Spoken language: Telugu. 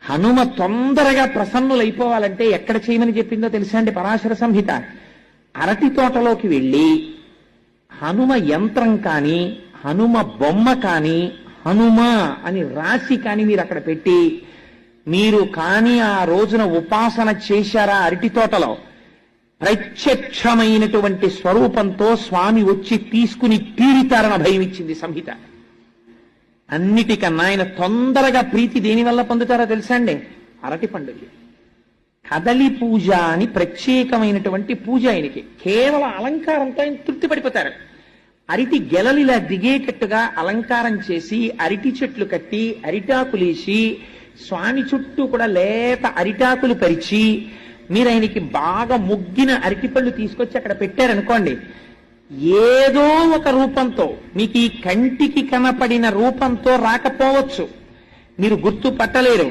హనుమ తొందరగా ప్రసన్నులైపోవాలంటే ఎక్కడ చేయమని చెప్పిందో తెలుసా అండి పరాశర సంహిత? అరటి తోటలోకి వెళ్ళి హనుమ యంత్రం కానీ హనుమ బొమ్మ కానీ హనుమ అని రాసి కానీ మీరు అక్కడ పెట్టి మీరు కానీ ఆ రోజున ఉపాసన చేశారా అరటి తోటలో, ప్రత్యక్షమైనటువంటి స్వరూపంతో స్వామి వచ్చి తీసుకుని తీరుతారని భయం ఇచ్చింది సంహిత. అన్నిటికన్నా ఆయన తొందరగా ప్రీతి దేని వల్ల పొందుతారో తెలుసా అండి? అరటి పండుగ కదలి పూజ అని ప్రత్యేకమైనటువంటి పూజ ఆయనకి. కేవలం అలంకారంతో ఆయన తృప్తి పడిపోతారు. అరటి గెలలిలా దిగేటట్టుగా అలంకారం చేసి అరటి చెట్లు కట్టి అరిటాకులేసి స్వామి చుట్టూ కూడా లేత అరిటాకులు పరిచి మీరు ఆయనకి బాగా ముగ్గిన అరటిపళ్ళు తీసుకొచ్చి అక్కడ పెట్టారనుకోండి, ఏదో ఒక రూపంతో మీకు ఈ కంటికి కనపడిన రూపంతో రాకపోవచ్చు, మీరు గుర్తుపట్టలేరు.